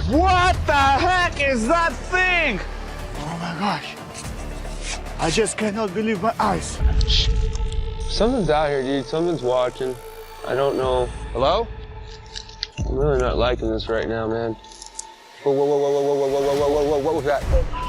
What the heck is that thing? Oh my gosh. I just cannot believe my eyes. Something's out here, dude. Something's watching. I don't know. Hello? I'm really not liking this right now, man. Whoa, whoa, whoa, whoa, whoa, whoa, whoa, whoa, whoa, whoa, what was that?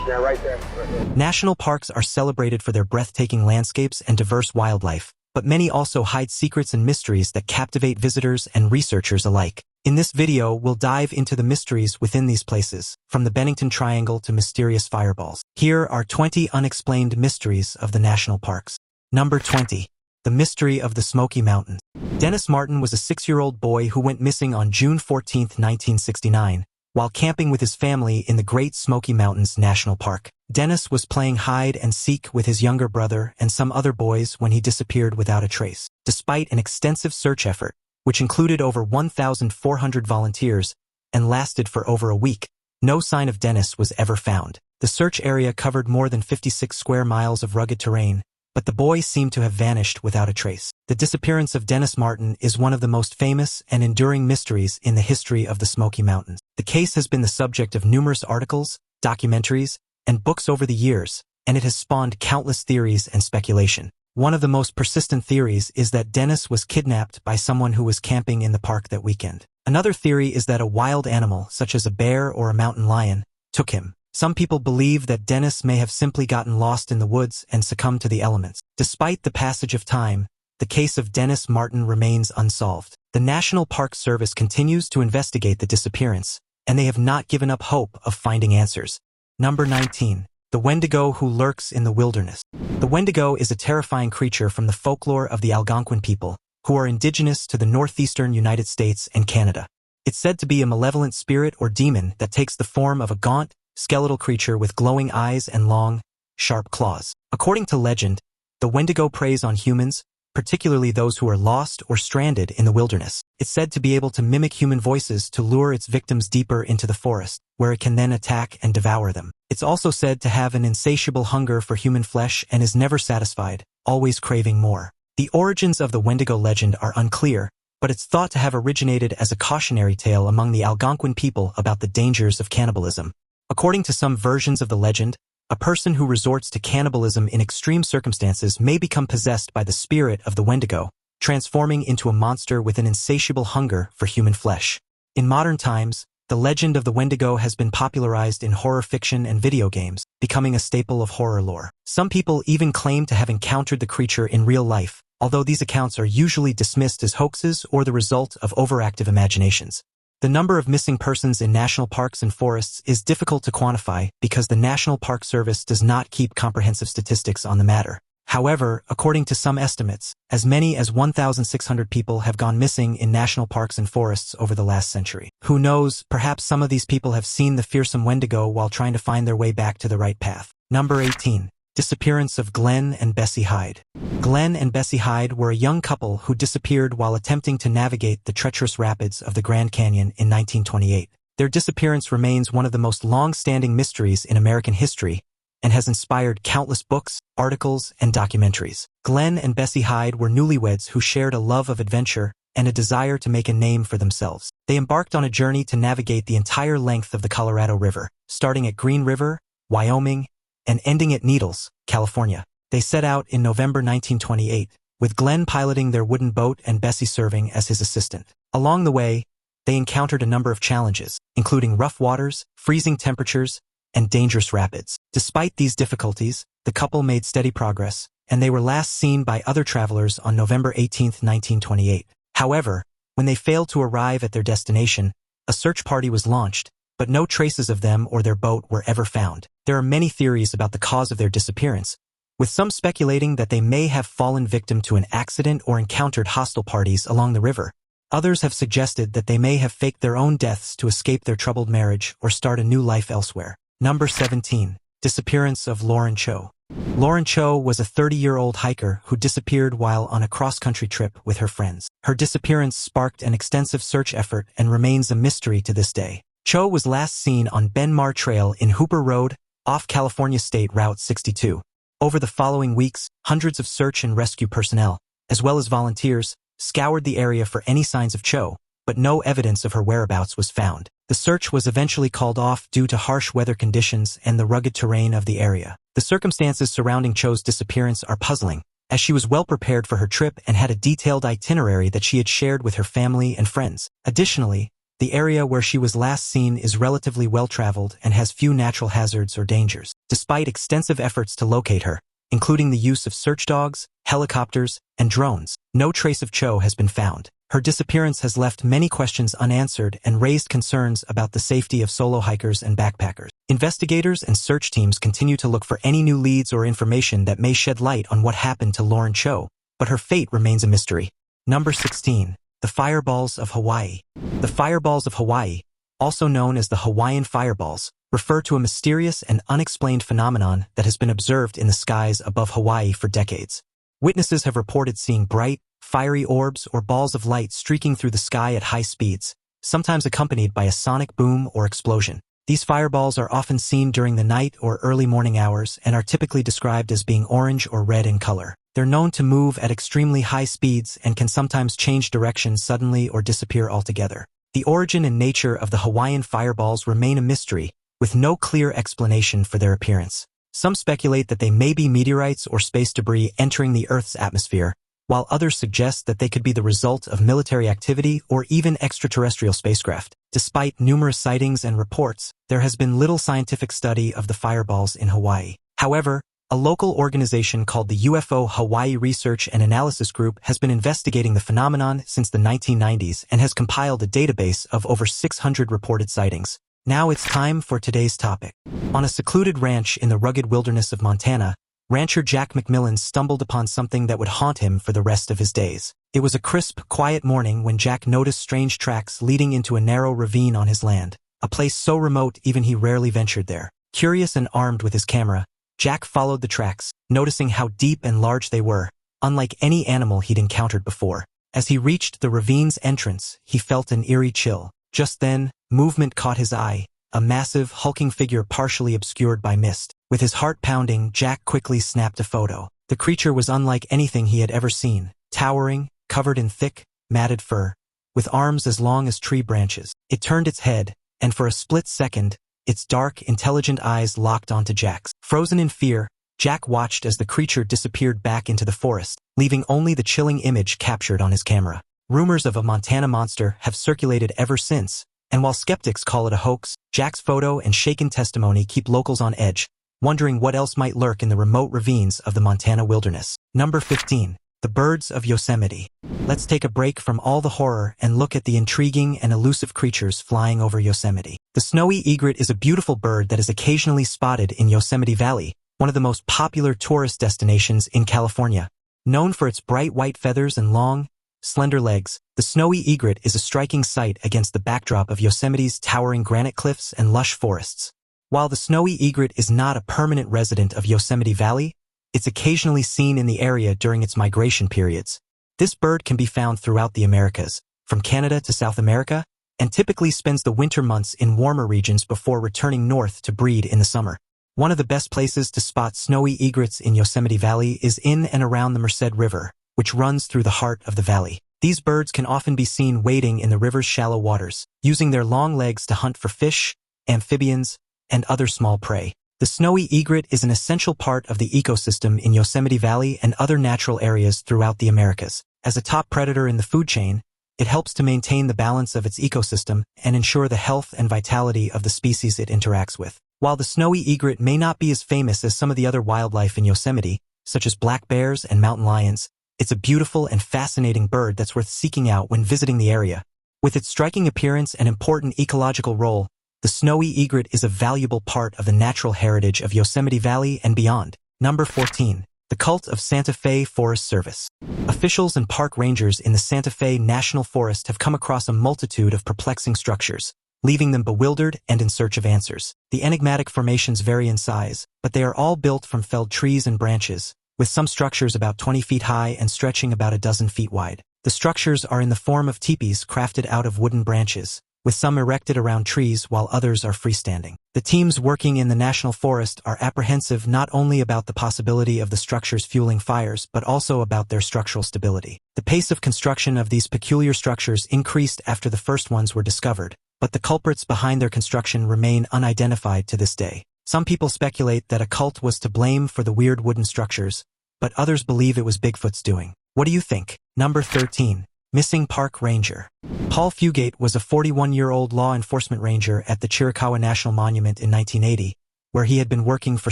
Yeah, right there. Right there. National parks are celebrated for their breathtaking landscapes and diverse wildlife, but many also hide secrets and mysteries that captivate visitors and researchers alike. In this video, we'll dive into the mysteries within these places, from the Bennington Triangle to mysterious fireballs. Here are 20 unexplained mysteries of the national parks. Number 20. The Mystery of the Smoky Mountains. Dennis Martin was a 6-year-old boy who went missing on June 14, 1969, while camping with his family in the Great Smoky Mountains National Park. Dennis was playing hide and seek with his younger brother and some other boys when he disappeared without a trace. Despite an extensive search effort, which included over 1,400 volunteers and lasted for over a week, no sign of Dennis was ever found. The search area covered more than 56 square miles of rugged terrain, but the boy seemed to have vanished without a trace. The disappearance of Dennis Martin is one of the most famous and enduring mysteries in the history of the Smoky Mountains. The case has been the subject of numerous articles, documentaries, and books over the years, and it has spawned countless theories and speculation. One of the most persistent theories is that Dennis was kidnapped by someone who was camping in the park that weekend. Another theory is that a wild animal, such as a bear or a mountain lion, took him. Some people believe that Dennis may have simply gotten lost in the woods and succumbed to the elements. Despite the passage of time, the case of Dennis Martin remains unsolved. The National Park Service continues to investigate the disappearance, and they have not given up hope of finding answers. Number 19. The Wendigo who lurks in the wilderness. The Wendigo is a terrifying creature from the folklore of the Algonquin people, who are indigenous to the northeastern United States and Canada. It's said to be a malevolent spirit or demon that takes the form of a gaunt, skeletal creature with glowing eyes and long, sharp claws. According to legend, the Wendigo preys on humans, particularly those who are lost or stranded in the wilderness. It's said to be able to mimic human voices to lure its victims deeper into the forest, where it can then attack and devour them. It's also said to have an insatiable hunger for human flesh and is never satisfied, always craving more. The origins of the Wendigo legend are unclear, but it's thought to have originated as a cautionary tale among the Algonquin people about the dangers of cannibalism. According to some versions of the legend, a person who resorts to cannibalism in extreme circumstances may become possessed by the spirit of the Wendigo, transforming into a monster with an insatiable hunger for human flesh. In modern times, the legend of the Wendigo has been popularized in horror fiction and video games, becoming a staple of horror lore. Some people even claim to have encountered the creature in real life, although these accounts are usually dismissed as hoaxes or the result of overactive imaginations. The number of missing persons in national parks and forests is difficult to quantify because the National Park Service does not keep comprehensive statistics on the matter. However, according to some estimates, as many as 1,600 people have gone missing in national parks and forests over the last century. Who knows, perhaps some of these people have seen the fearsome Wendigo while trying to find their way back to the right path. Number 18. Disappearance of Glenn and Bessie Hyde. Glenn and Bessie Hyde were a young couple who disappeared while attempting to navigate the treacherous rapids of the Grand Canyon in 1928. Their disappearance remains one of the most long-standing mysteries in American history and has inspired countless books, articles, and documentaries. Glenn and Bessie Hyde were newlyweds who shared a love of adventure and a desire to make a name for themselves. They embarked on a journey to navigate the entire length of the Colorado River, starting at Green River, Wyoming, and ending at Needles, California. They set out in November 1928, with Glenn piloting their wooden boat and Bessie serving as his assistant. Along the way, they encountered a number of challenges, including rough waters, freezing temperatures, and dangerous rapids. Despite these difficulties, the couple made steady progress, and they were last seen by other travelers on November 18, 1928. However, when they failed to arrive at their destination, a search party was launched, but no traces of them or their boat were ever found. There are many theories about the cause of their disappearance, with some speculating that they may have fallen victim to an accident or encountered hostile parties along the river. Others have suggested that they may have faked their own deaths to escape their troubled marriage or start a new life elsewhere. Number 17. Disappearance of Lauren Cho. Lauren Cho was a 30-year-old hiker who disappeared while on a cross-country trip with her friends. Her disappearance sparked an extensive search effort and remains a mystery to this day. Cho was last seen on Ben Mar Trail in Hooper Road, off California State Route 62. Over the following weeks, hundreds of search and rescue personnel, as well as volunteers, scoured the area for any signs of Cho, but no evidence of her whereabouts was found. The search was eventually called off due to harsh weather conditions and the rugged terrain of the area. The circumstances surrounding Cho's disappearance are puzzling, as she was well prepared for her trip and had a detailed itinerary that she had shared with her family and friends. Additionally, the area where she was last seen is relatively well-traveled and has few natural hazards or dangers. Despite extensive efforts to locate her, including the use of search dogs, helicopters, and drones, no trace of Cho has been found. Her disappearance has left many questions unanswered and raised concerns about the safety of solo hikers and backpackers. Investigators and search teams continue to look for any new leads or information that may shed light on what happened to Lauren Cho, but her fate remains a mystery. Number 16. The Fireballs of Hawaii. The Fireballs of Hawaii, also known as the Hawaiian fireballs, refer to a mysterious and unexplained phenomenon that has been observed in the skies above Hawaii for decades. Witnesses have reported seeing bright, fiery orbs or balls of light streaking through the sky at high speeds, sometimes accompanied by a sonic boom or explosion. These fireballs are often seen during the night or early morning hours and are typically described as being orange or red in color. They're known to move at extremely high speeds and can sometimes change direction suddenly or disappear altogether. The origin and nature of the Hawaiian fireballs remain a mystery, with no clear explanation for their appearance. Some speculate that they may be meteorites or space debris entering the Earth's atmosphere, while others suggest that they could be the result of military activity or even extraterrestrial spacecraft. Despite numerous sightings and reports, there has been little scientific study of the fireballs in Hawaii. However, a local organization called the UFO Hawaii Research and Analysis Group has been investigating the phenomenon since the 1990s and has compiled a database of over 600 reported sightings. Now it's time for today's topic. On a secluded ranch in the rugged wilderness of Montana, rancher Jack McMillan stumbled upon something that would haunt him for the rest of his days. It was a crisp, quiet morning when Jack noticed strange tracks leading into a narrow ravine on his land, a place so remote even he rarely ventured there. Curious and armed with his camera, Jack followed the tracks, noticing how deep and large they were, unlike any animal he'd encountered before. As he reached the ravine's entrance, he felt an eerie chill. Just then, movement caught his eye, a massive, hulking figure partially obscured by mist. With his heart pounding, Jack quickly snapped a photo. The creature was unlike anything he had ever seen, towering, covered in thick, matted fur, with arms as long as tree branches. It turned its head, and for a split second, its dark, intelligent eyes locked onto Jack's. Frozen in fear, Jack watched as the creature disappeared back into the forest, leaving only the chilling image captured on his camera. Rumors of a Montana monster have circulated ever since, and while skeptics call it a hoax, Jack's photo and shaken testimony keep locals on edge, wondering what else might lurk in the remote ravines of the Montana wilderness. Number 15. The Birds of Yosemite. Let's take a break from all the horror and look at the intriguing and elusive creatures flying over Yosemite. The snowy egret is a beautiful bird that is occasionally spotted in Yosemite Valley, one of the most popular tourist destinations in California. Known for its bright white feathers and long, slender legs, the snowy egret is a striking sight against the backdrop of Yosemite's towering granite cliffs and lush forests. While the snowy egret is not a permanent resident of Yosemite Valley, it's occasionally seen in the area during its migration periods. This bird can be found throughout the Americas, from Canada to South America, and typically spends the winter months in warmer regions before returning north to breed in the summer. One of the best places to spot snowy egrets in Yosemite Valley is in and around the Merced River, which runs through the heart of the valley. These birds can often be seen wading in the river's shallow waters, using their long legs to hunt for fish, amphibians, and other small prey. The snowy egret is an essential part of the ecosystem in Yosemite Valley and other natural areas throughout the Americas. As a top predator in the food chain, it helps to maintain the balance of its ecosystem and ensure the health and vitality of the species it interacts with. While the snowy egret may not be as famous as some of the other wildlife in Yosemite, such as black bears and mountain lions, it's a beautiful and fascinating bird that's worth seeking out when visiting the area. With its striking appearance and important ecological role, the snowy egret is a valuable part of the natural heritage of Yosemite Valley and beyond. Number 14. The Cult of Santa Fe Forest Service. Officials and park rangers in the Santa Fe National Forest have come across a multitude of perplexing structures, leaving them bewildered and in search of answers. The enigmatic formations vary in size, but they are all built from felled trees and branches, with some structures about 20 feet high and stretching about a dozen feet wide. The structures are in the form of teepees crafted out of wooden branches, with some erected around trees while others are freestanding. The teams working in the National Forest are apprehensive not only about the possibility of the structures fueling fires but also about their structural stability. The pace of construction of these peculiar structures increased after the first ones were discovered, but the culprits behind their construction remain unidentified to this day. Some people speculate that a cult was to blame for the weird wooden structures, but others believe it was Bigfoot's doing. What do you think? Number 13. Missing Park Ranger. Paul Fugate was a 41-year-old law enforcement ranger at the Chiricahua National Monument in 1980, where he had been working for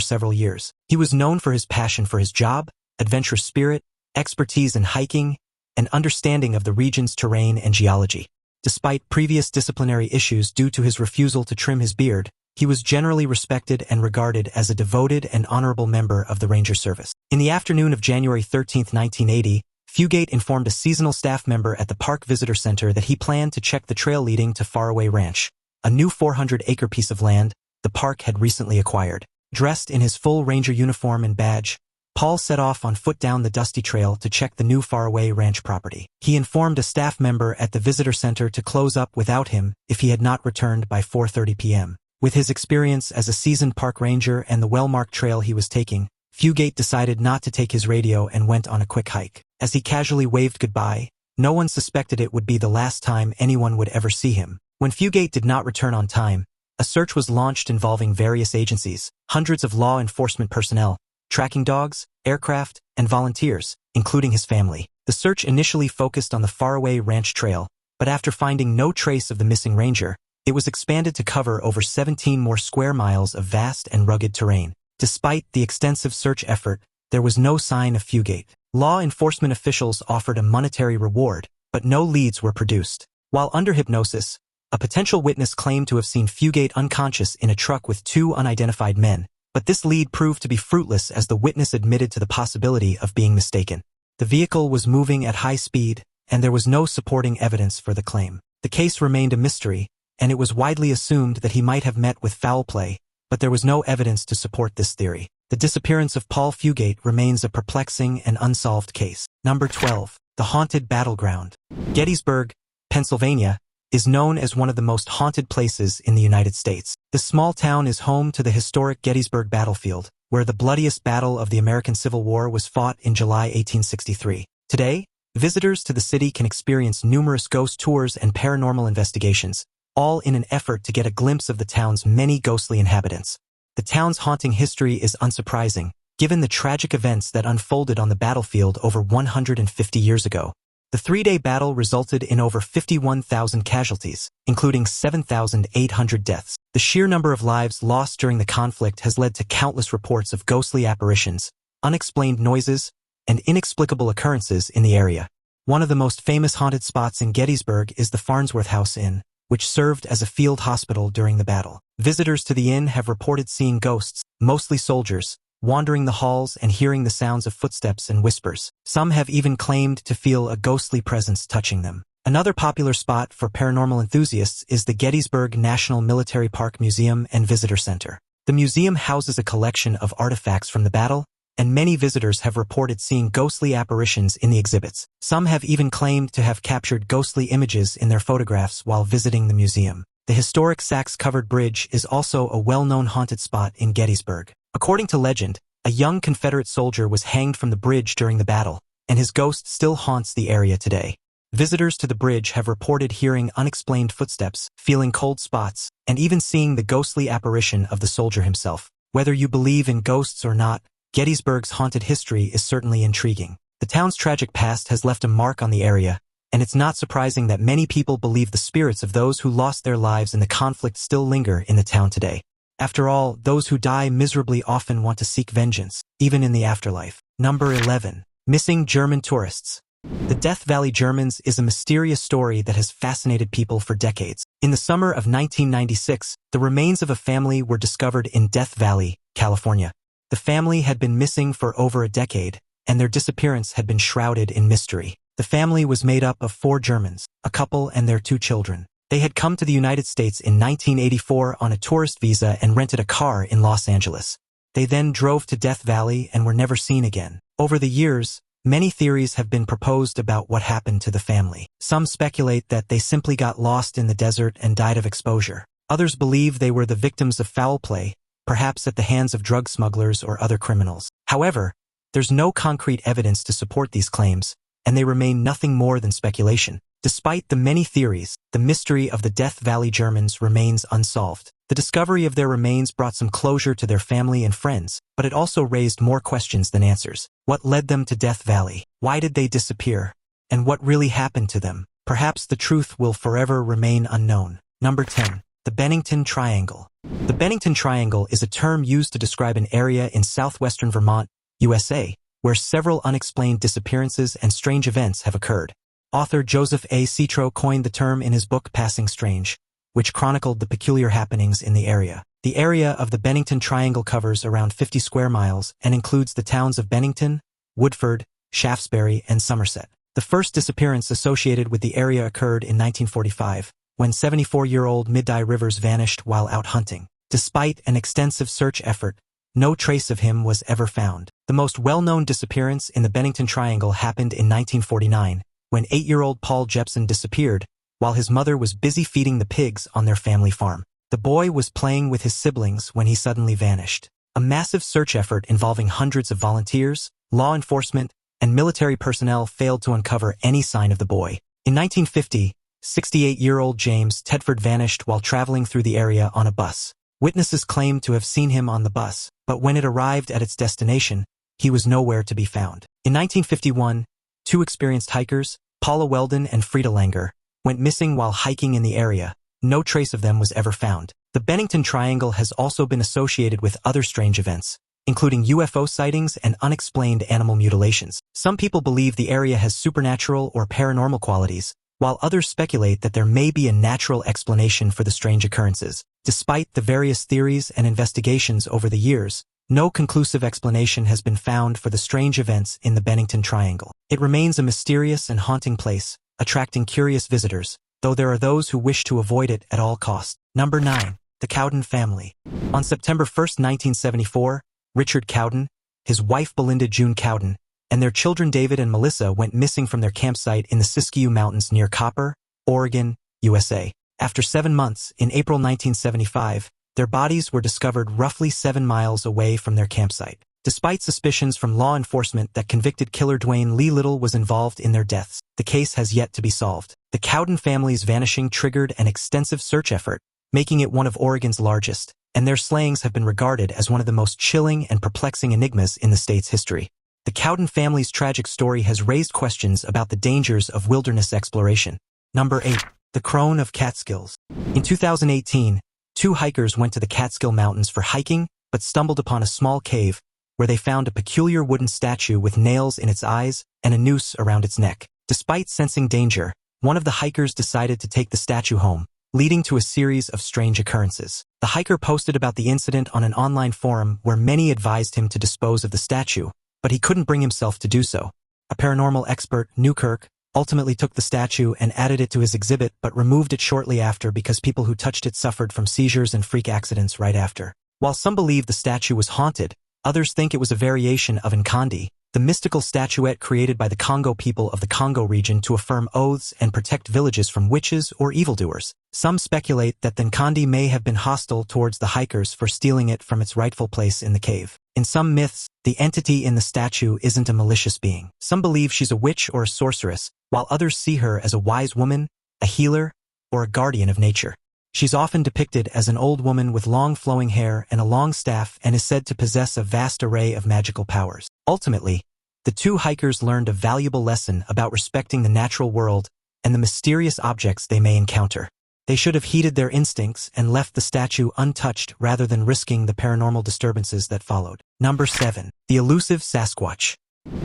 several years. He was known for his passion for his job, adventurous spirit, expertise in hiking, and understanding of the region's terrain and geology. Despite previous disciplinary issues due to his refusal to trim his beard, he was generally respected and regarded as a devoted and honorable member of the Ranger Service. In the afternoon of January 13, 1980, Fugate informed a seasonal staff member at the Park Visitor Center that he planned to check the trail leading to Faraway Ranch, a new 400-acre piece of land the park had recently acquired. Dressed in his full ranger uniform and badge, Paul set off on foot down the dusty trail to check the new Faraway Ranch property. He informed a staff member at the visitor center to close up without him if he had not returned by 4:30 p.m. With his experience as a seasoned park ranger and the well-marked trail he was taking, Fugate decided not to take his radio and went on a quick hike. As he casually waved goodbye, no one suspected it would be the last time anyone would ever see him. When Fugate did not return on time, a search was launched involving various agencies, hundreds of law enforcement personnel, tracking dogs, aircraft, and volunteers, including his family. The search initially focused on the Faraway Ranch Trail, but after finding no trace of the missing ranger, it was expanded to cover over 17 more square miles of vast and rugged terrain. Despite the extensive search effort, there was no sign of Fugate. Law enforcement officials offered a monetary reward, but no leads were produced. While under hypnosis, a potential witness claimed to have seen Fugate unconscious in a truck with two unidentified men, but this lead proved to be fruitless as the witness admitted to the possibility of being mistaken. The vehicle was moving at high speed, and there was no supporting evidence for the claim. The case remained a mystery, and it was widely assumed that he might have met with foul play, but there was no evidence to support this theory. The disappearance of Paul Fugate remains a perplexing and unsolved case. Number 12. The Haunted Battleground. Gettysburg, Pennsylvania, is known as one of the most haunted places in the United States. This small town is home to the historic Gettysburg battlefield, where the bloodiest battle of the American Civil War was fought in July 1863. Today, visitors to the city can experience numerous ghost tours and paranormal investigations, all in an effort to get a glimpse of the town's many ghostly inhabitants. The town's haunting history is unsurprising, given the tragic events that unfolded on the battlefield over 150 years ago. The three-day battle resulted in over 51,000 casualties, including 7,800 deaths. The sheer number of lives lost during the conflict has led to countless reports of ghostly apparitions, unexplained noises, and inexplicable occurrences in the area. One of the most famous haunted spots in Gettysburg is the Farnsworth House Inn, which served as a field hospital during the battle. Visitors to the inn have reported seeing ghosts, mostly soldiers, wandering the halls and hearing the sounds of footsteps and whispers. Some have even claimed to feel a ghostly presence touching them. Another popular spot for paranormal enthusiasts is the Gettysburg National Military Park Museum and Visitor Center. The museum houses a collection of artifacts from the battle, and many visitors have reported seeing ghostly apparitions in the exhibits. Some have even claimed to have captured ghostly images in their photographs while visiting the museum. The historic Sachs-covered bridge is also a well-known haunted spot in Gettysburg. According to legend, a young Confederate soldier was hanged from the bridge during the battle, and his ghost still haunts the area today. Visitors to the bridge have reported hearing unexplained footsteps, feeling cold spots, and even seeing the ghostly apparition of the soldier himself. Whether you believe in ghosts or not, Gettysburg's haunted history is certainly intriguing. The town's tragic past has left a mark on the area, and it's not surprising that many people believe the spirits of those who lost their lives in the conflict still linger in the town today. After all, those who die miserably often want to seek vengeance, even in the afterlife. Number 11. Missing German tourists. The Death Valley Germans is a mysterious story that has fascinated people for decades. In the summer of 1996, the remains of a family were discovered in Death Valley, California. The family had been missing for over a decade, and their disappearance had been shrouded in mystery. The family was made up of 4 Germans, a couple and their 2 children. They had come to the United States in 1984 on a tourist visa and rented a car in Los Angeles. They then drove to Death Valley and were never seen again. Over the years, many theories have been proposed about what happened to the family. Some speculate that they simply got lost in the desert and died of exposure. Others believe they were the victims of foul play, perhaps at the hands of drug smugglers or other criminals. However, there's no concrete evidence to support these claims, and they remain nothing more than speculation. Despite the many theories, the mystery of the Death Valley Germans remains unsolved. The discovery of their remains brought some closure to their family and friends, but it also raised more questions than answers. What led them to Death Valley? Why did they disappear? And what really happened to them? Perhaps the truth will forever remain unknown. Number 10. The Bennington Triangle. The Bennington Triangle is a term used to describe an area in southwestern Vermont, USA, where several unexplained disappearances and strange events have occurred. Author Joseph A. Citro coined the term in his book Passing Strange, which chronicled the peculiar happenings in the area. The area of the Bennington Triangle covers around 50 square miles and includes the towns of Bennington, Woodford, Shaftesbury, and Somerset. The first disappearance associated with the area occurred in 1945, when 74-year-old Midday Rivers vanished while out hunting. Despite an extensive search effort, no trace of him was ever found. The most well-known disappearance in the Bennington Triangle happened in 1949, when 8-year-old Paul Jepson disappeared while his mother was busy feeding the pigs on their family farm. The boy was playing with his siblings when he suddenly vanished. A massive search effort involving hundreds of volunteers, law enforcement, and military personnel failed to uncover any sign of the boy. In 1950, 68-year-old James Tedford vanished while traveling through the area on a bus. Witnesses claimed to have seen him on the bus, but when it arrived at its destination, he was nowhere to be found. In 1951, two experienced hikers, Paula Weldon and Frida Langer, went missing while hiking in the area. No trace of them was ever found. The Bennington Triangle has also been associated with other strange events, including UFO sightings and unexplained animal mutilations. Some people believe the area has supernatural or paranormal qualities, while others speculate that there may be a natural explanation for the strange occurrences. Despite the various theories and investigations over the years, no conclusive explanation has been found for the strange events in the Bennington Triangle. It remains a mysterious and haunting place, attracting curious visitors, though there are those who wish to avoid it at all costs. Number 9. The Cowen Family. On September 1, 1974, Richard Cowen, his wife Belinda June Cowen, and their children David and Melissa went missing from their campsite in the Siskiyou Mountains near Copper, Oregon, USA. After 7 months, in April 1975, their bodies were discovered roughly 7 miles away from their campsite. Despite suspicions from law enforcement that convicted killer Dwayne Lee Little was involved in their deaths, the case has yet to be solved. The Cowen family's vanishing triggered an extensive search effort, making it one of Oregon's largest, and their slayings have been regarded as one of the most chilling and perplexing enigmas in the state's history. The Cowen family's tragic story has raised questions about the dangers of wilderness exploration. Number 8. The Crone of Catskills. In 2018, 2 hikers went to the Catskill Mountains for hiking, but stumbled upon a small cave, where they found a peculiar wooden statue with nails in its eyes and a noose around its neck. Despite sensing danger, one of the hikers decided to take the statue home, leading to a series of strange occurrences. The hiker posted about the incident on an online forum where many advised him to dispose of the statue, but he couldn't bring himself to do so. A paranormal expert, Newkirk, ultimately took the statue and added it to his exhibit but removed it shortly after because people who touched it suffered from seizures and freak accidents right after. While some believe the statue was haunted, others think it was a variation of Nkandi, the mystical statuette created by the Congo people of the Congo region to affirm oaths and protect villages from witches or evildoers. Some speculate that the Nkandi may have been hostile towards the hikers for stealing it from its rightful place in the cave. In some myths, the entity in the statue isn't a malicious being. Some believe she's a witch or a sorceress, while others see her as a wise woman, a healer, or a guardian of nature. She's often depicted as an old woman with long flowing hair and a long staff and is said to possess a vast array of magical powers. Ultimately, the 2 hikers learned a valuable lesson about respecting the natural world and the mysterious objects they may encounter. They should have heeded their instincts and left the statue untouched rather than risking the paranormal disturbances that followed. Number 7. The Elusive Sasquatch.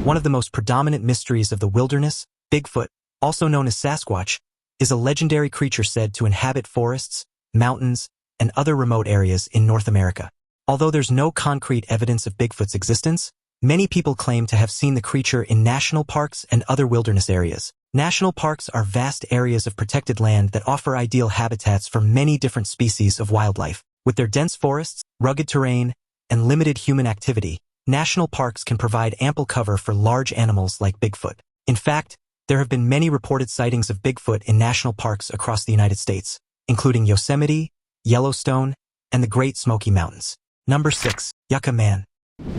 One of the most predominant mysteries of the wilderness, Bigfoot, also known as Sasquatch, is a legendary creature said to inhabit forests, mountains, and other remote areas in North America. Although there's no concrete evidence of Bigfoot's existence, many people claim to have seen the creature in national parks and other wilderness areas. National parks are vast areas of protected land that offer ideal habitats for many different species of wildlife. With their dense forests, rugged terrain, and limited human activity, national parks can provide ample cover for large animals like Bigfoot. In fact, there have been many reported sightings of Bigfoot in national parks across the United States, including Yosemite, Yellowstone, and the Great Smoky Mountains. Number 6. Yakam Man.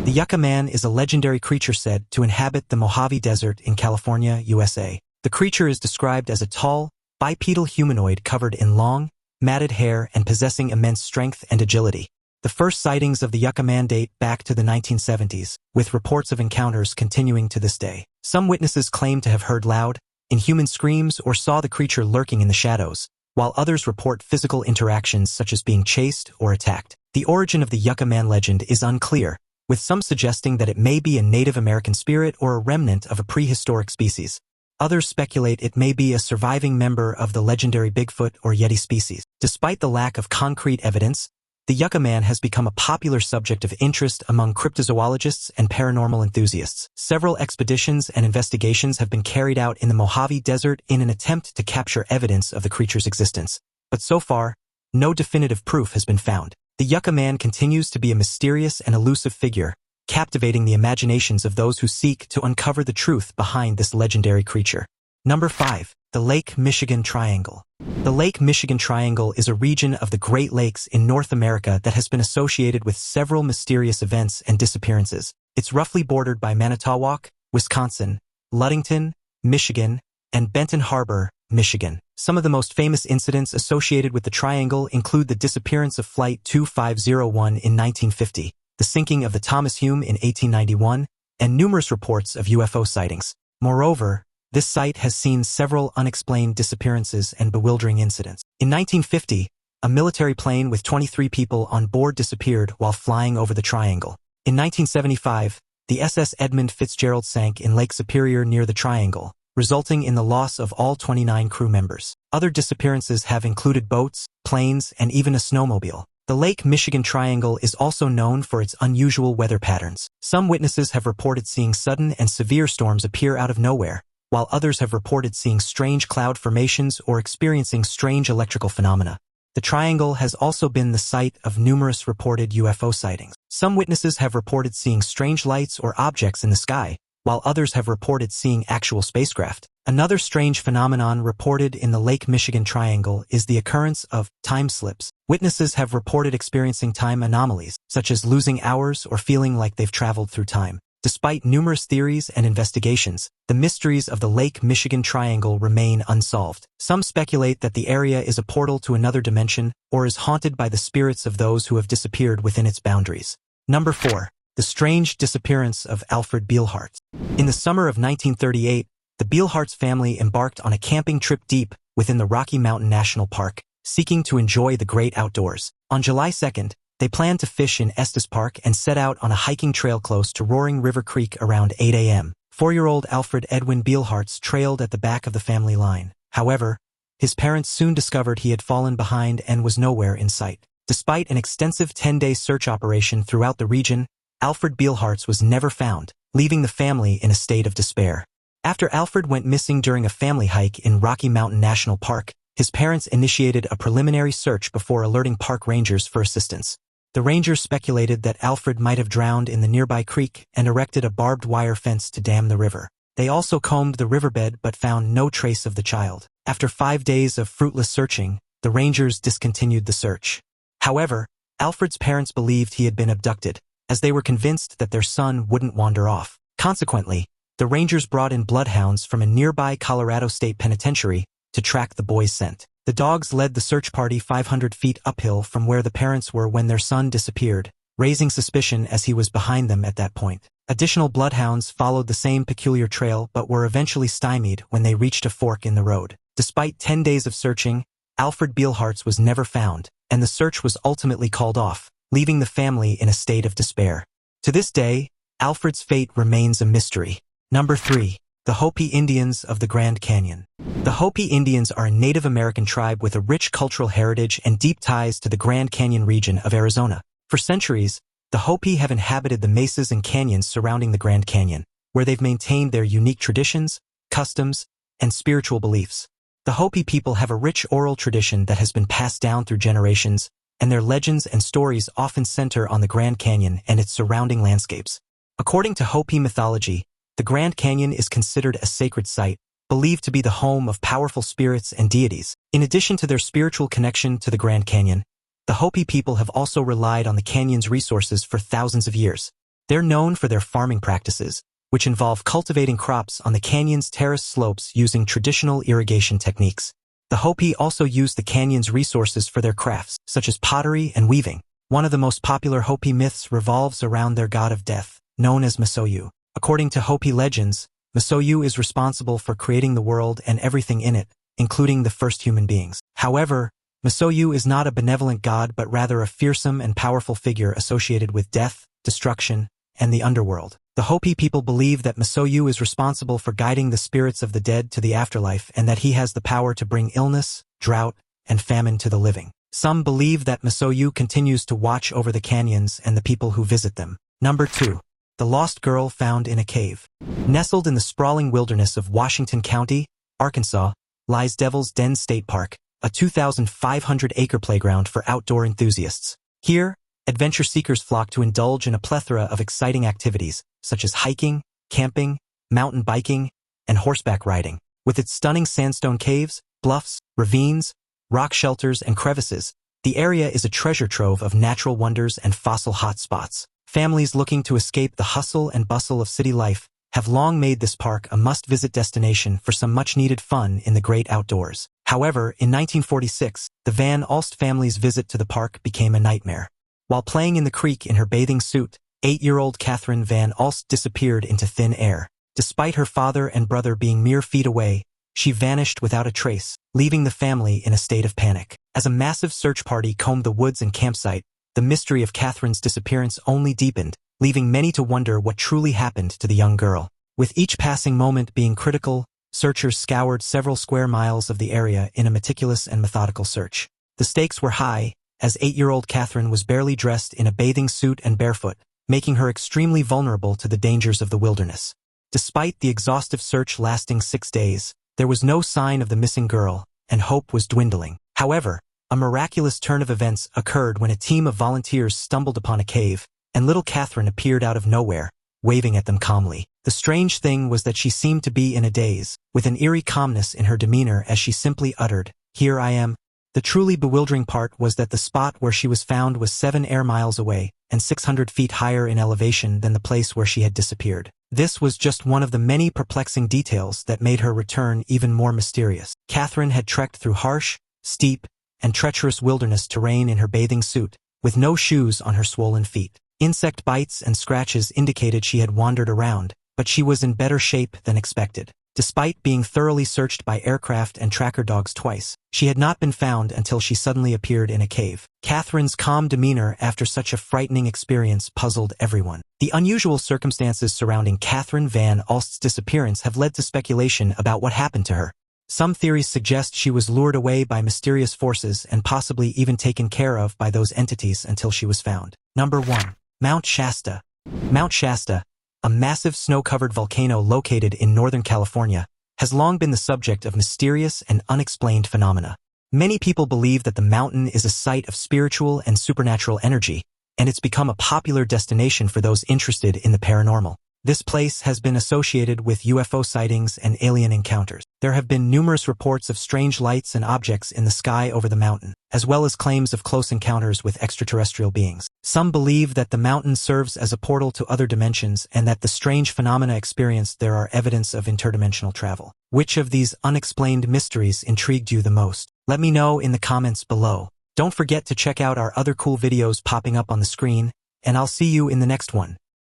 The Yakam Man is a legendary creature said to inhabit the Mojave Desert in California, USA. The creature is described as a tall, bipedal humanoid covered in long, matted hair and possessing immense strength and agility. The first sightings of the Yakam Man date back to the 1970s, with reports of encounters continuing to this day. Some witnesses claim to have heard loud, inhuman screams or saw the creature lurking in the shadows, while others report physical interactions such as being chased or attacked. The origin of the Yakam Man legend is unclear, with some suggesting that it may be a Native American spirit or a remnant of a prehistoric species. Others speculate it may be a surviving member of the legendary Bigfoot or Yeti species. Despite the lack of concrete evidence, the Yakam Man has become a popular subject of interest among cryptozoologists and paranormal enthusiasts. Several expeditions and investigations have been carried out in the Mojave Desert in an attempt to capture evidence of the creature's existence. But so far, no definitive proof has been found. The Yakam Man continues to be a mysterious and elusive figure, captivating the imaginations of those who seek to uncover the truth behind this legendary creature. Number 5. The Lake Michigan Triangle. The Lake Michigan Triangle is a region of the Great Lakes in North America that has been associated with several mysterious events and disappearances. It's roughly bordered by Manitowoc, Wisconsin, Ludington, Michigan, and Benton Harbor, Michigan. Some of the most famous incidents associated with the triangle include the disappearance of Flight 2501 in 1950, the sinking of the Thomas Hume in 1891, and numerous reports of UFO sightings. Moreover, this site has seen several unexplained disappearances and bewildering incidents. In 1950, a military plane with 23 people on board disappeared while flying over the triangle. In 1975, the SS Edmund Fitzgerald sank in Lake Superior near the triangle, resulting in the loss of all 29 crew members. Other disappearances have included boats, planes, and even a snowmobile. The Lake Michigan Triangle is also known for its unusual weather patterns. Some witnesses have reported seeing sudden and severe storms appear out of nowhere, while others have reported seeing strange cloud formations or experiencing strange electrical phenomena. The triangle has also been the site of numerous reported UFO sightings. Some witnesses have reported seeing strange lights or objects in the sky, while others have reported seeing actual spacecraft. Another strange phenomenon reported in the Lake Michigan Triangle is the occurrence of time slips. Witnesses have reported experiencing time anomalies, such as losing hours or feeling like they've traveled through time. Despite numerous theories and investigations, the mysteries of the Lake Michigan Triangle remain unsolved. Some speculate that the area is a portal to another dimension or is haunted by the spirits of those who have disappeared within its boundaries. Number 4. The strange disappearance of Alfred Belhart. In the summer of 1938, the Belhart's family embarked on a camping trip deep within the Rocky Mountain National Park, seeking to enjoy the great outdoors. On July 2nd, they planned to fish in Estes Park and set out on a hiking trail close to Roaring River Creek around 8 a.m. 4-year-old Alfred Edwin Belhart's trailed at the back of the family line. However, his parents soon discovered he had fallen behind and was nowhere in sight. Despite an extensive 10-day search operation throughout the region, Alfred Belhart was never found, leaving the family in a state of despair. After Alfred went missing during a family hike in Rocky Mountain National Park, his parents initiated a preliminary search before alerting park rangers for assistance. The rangers speculated that Alfred might have drowned in the nearby creek and erected a barbed wire fence to dam the river. They also combed the riverbed but found no trace of the child. After 5 days of fruitless searching, the rangers discontinued the search. However, Alfred's parents believed he had been abducted, as they were convinced that their son wouldn't wander off. Consequently, the rangers brought in bloodhounds from a nearby Colorado State Penitentiary to track the boy's scent. The dogs led the search party 500 feet uphill from where the parents were when their son disappeared, raising suspicion as he was behind them at that point. Additional bloodhounds followed the same peculiar trail but were eventually stymied when they reached a fork in the road. Despite 10 days of searching, Alfred Belhart was never found, and the search was ultimately called off, leaving the family in a state of despair. To this day, Alfred's fate remains a mystery. Number 3. The Hopi Indians of the Grand Canyon. The Hopi Indians are a Native American tribe with a rich cultural heritage and deep ties to the Grand Canyon region of Arizona. For centuries, the Hopi have inhabited the mesas and canyons surrounding the Grand Canyon, where they've maintained their unique traditions, customs, and spiritual beliefs. The Hopi people have a rich oral tradition that has been passed down through generations, and their legends and stories often center on the Grand Canyon and its surrounding landscapes. According to Hopi mythology, the Grand Canyon is considered a sacred site, believed to be the home of powerful spirits and deities. In addition to their spiritual connection to the Grand Canyon, the Hopi people have also relied on the canyon's resources for thousands of years. They're known for their farming practices, which involve cultivating crops on the canyon's terrace slopes using traditional irrigation techniques. The Hopi also use the canyon's resources for their crafts, such as pottery and weaving. One of the most popular Hopi myths revolves around their god of death, known as Masoyu. According to Hopi legends, Masoyu is responsible for creating the world and everything in it, including the first human beings. However, Masoyu is not a benevolent god but rather a fearsome and powerful figure associated with death, destruction, and the underworld. The Hopi people believe that Masoyu is responsible for guiding the spirits of the dead to the afterlife and that he has the power to bring illness, drought, and famine to the living. Some believe that Masoyu continues to watch over the canyons and the people who visit them. Number 2. The Lost Girl Found in a Cave. Nestled in the sprawling wilderness of Washington County, Arkansas, lies Devil's Den State Park, a 2,500-acre playground for outdoor enthusiasts. Here, adventure seekers flock to indulge in a plethora of exciting activities, such as hiking, camping, mountain biking, and horseback riding. With its stunning sandstone caves, bluffs, ravines, rock shelters, and crevices, the area is a treasure trove of natural wonders and fossil hotspots. Families looking to escape the hustle and bustle of city life have long made this park a must-visit destination for some much-needed fun in the great outdoors. However, in 1946, the Van Alst family's visit to the park became a nightmare. While playing in the creek in her bathing suit, 8-year-old Catherine Van Alst disappeared into thin air. Despite her father and brother being mere feet away, she vanished without a trace, leaving the family in a state of panic. As a massive search party combed the woods and campsite, the mystery of Catherine's disappearance only deepened, leaving many to wonder what truly happened to the young girl. With each passing moment being critical, searchers scoured several square miles of the area in a meticulous and methodical search. The stakes were high, as 8-year-old Catherine was barely dressed in a bathing suit and barefoot, making her extremely vulnerable to the dangers of the wilderness. Despite the exhaustive search lasting 6 days, there was no sign of the missing girl, and hope was dwindling. However, a miraculous turn of events occurred when a team of volunteers stumbled upon a cave, and little Catherine appeared out of nowhere, waving at them calmly. The strange thing was that she seemed to be in a daze, with an eerie calmness in her demeanor as she simply uttered, "Here I am." The truly bewildering part was that the spot where she was found was 7 air miles away, and 600 feet higher in elevation than the place where she had disappeared. This was just one of the many perplexing details that made her return even more mysterious. Catherine had trekked through harsh, steep, and treacherous wilderness terrain in her bathing suit, with no shoes on her swollen feet. Insect bites and scratches indicated she had wandered around, but she was in better shape than expected. Despite being thoroughly searched by aircraft and tracker dogs twice, she had not been found until she suddenly appeared in a cave. Catherine's calm demeanor after such a frightening experience puzzled everyone. The unusual circumstances surrounding Catherine Van Alst's disappearance have led to speculation about what happened to her. Some theories suggest she was lured away by mysterious forces and possibly even taken care of by those entities until she was found. Number 1. Mount Shasta. Mount Shasta, a massive snow-covered volcano located in Northern California, has long been the subject of mysterious and unexplained phenomena. Many people believe that the mountain is a site of spiritual and supernatural energy, and it's become a popular destination for those interested in the paranormal. This place has been associated with UFO sightings and alien encounters. There have been numerous reports of strange lights and objects in the sky over the mountain, as well as claims of close encounters with extraterrestrial beings. Some believe that the mountain serves as a portal to other dimensions and that the strange phenomena experienced there are evidence of interdimensional travel. Which of these unexplained mysteries intrigued you the most? Let me know in the comments below. Don't forget to check out our other cool videos popping up on the screen, and I'll see you in the next one.